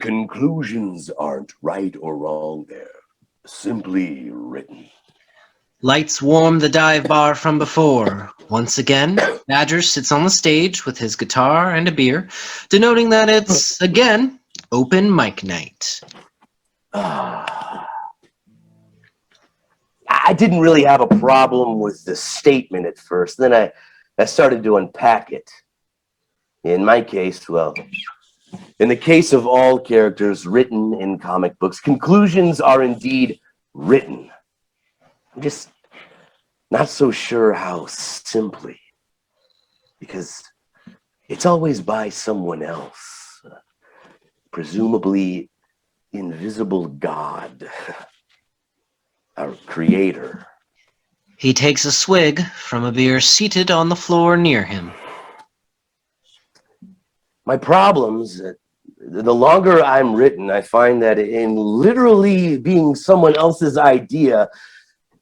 Conclusions aren't right or wrong, they're simply written. Lights warm the dive bar from before. Once again, Badger sits on the stage with his guitar and a beer, denoting that it's, again, open mic night. I didn't really have a problem with the statement at first. Then I started to unpack it. In my case, well, in the case of all characters written in comic books, conclusions are indeed written. I'm just not so sure how simply, because it's always by someone else, presumably invisible God, our creator. He takes a swig from a beer seated on the floor near him. My problems, the longer I'm written, I find that in literally being someone else's idea,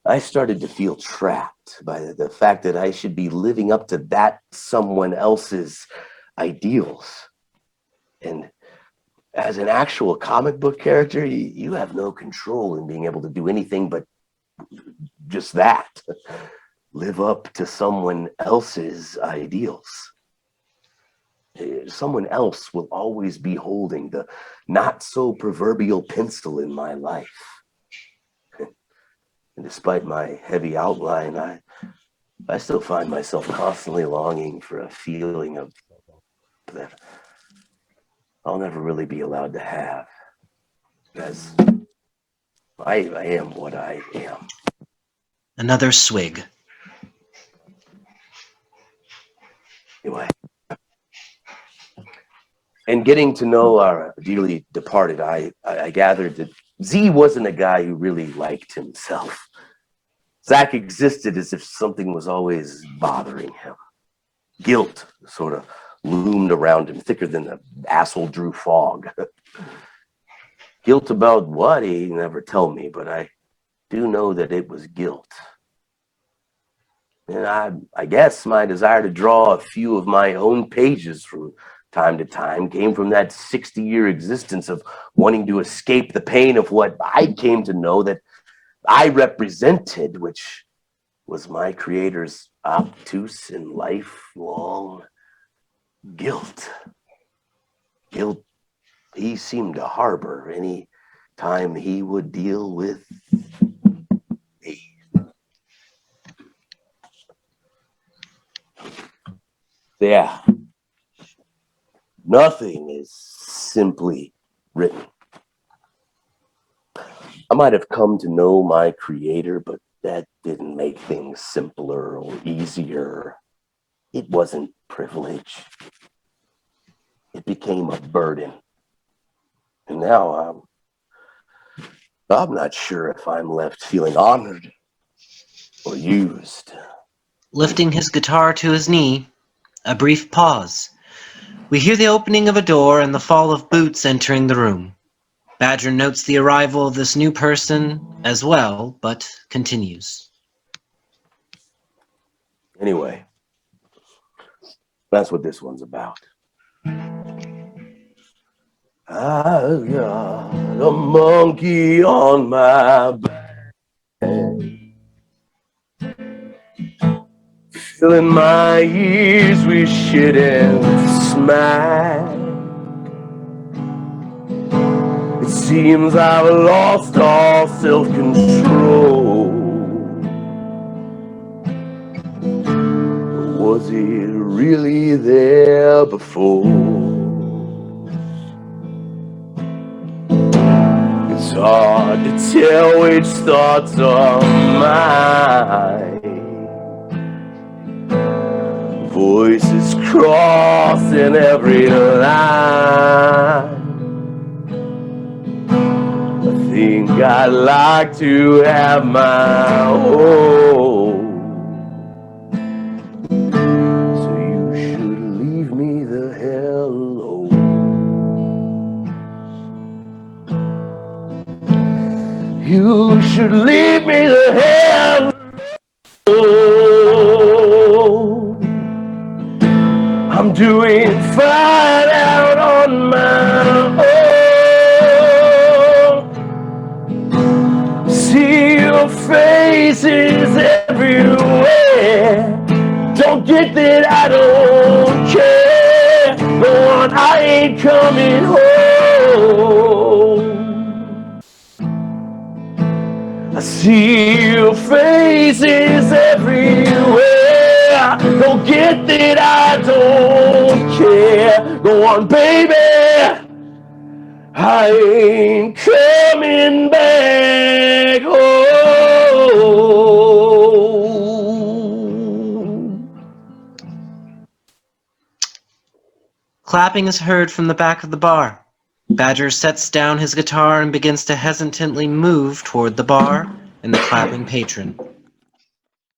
I started to feel trapped by the fact that I should be living up to that someone else's ideals. And as an actual comic book character, you have no control in being able to do anything but just that. Live up to someone else's ideals. Someone else will always be holding the not so proverbial pencil in my life. And despite my heavy outline, I still find myself constantly longing for a feeling of that I'll never really be allowed to have. Because I am what I am. Another swig. Anyway. And getting to know our dearly departed, I gathered that Z wasn't a guy who really liked himself. Zach existed as if something was always bothering him. Guilt sort of loomed around him, thicker than the asshole Drew fog. Guilt about what? He never told me, but I do know that it was guilt. And I guess my desire to draw a few of my own pages from time to time came from that 60-year existence of wanting to escape the pain of what I came to know that I represented, which was my creator's obtuse and lifelong guilt. Guilt he seemed to harbor any time he would deal with me. Yeah. Nothing is simply written. I might have come to know my creator, but that didn't make things simpler or easier. It wasn't privilege. It became a burden. And now I'm not sure if I'm left feeling honored or used. Lifting his guitar to his knee, a brief pause. We hear the opening of a door and the fall of boots entering the room. Badger notes the arrival of this new person as well, but continues. Anyway, that's what this one's about. I got a monkey on my back, filling my ears with shit and smack. It seems I've lost all self-control. Was it really there before? It's hard to tell which thoughts are mine. Voices crossing every line. I think I'd like to have my own. So you should leave me the hell alone. You should leave me the hell alone. I'm doing fine out on my own. Don't get that I don't care. Go on, I ain't coming home. I see your faces everywhere. Don't get that I don't care. Go on, baby. I ain't coming back home. Clapping is heard from the back of the bar. Badger sets down his guitar and begins to hesitantly move toward the bar and the clapping patron.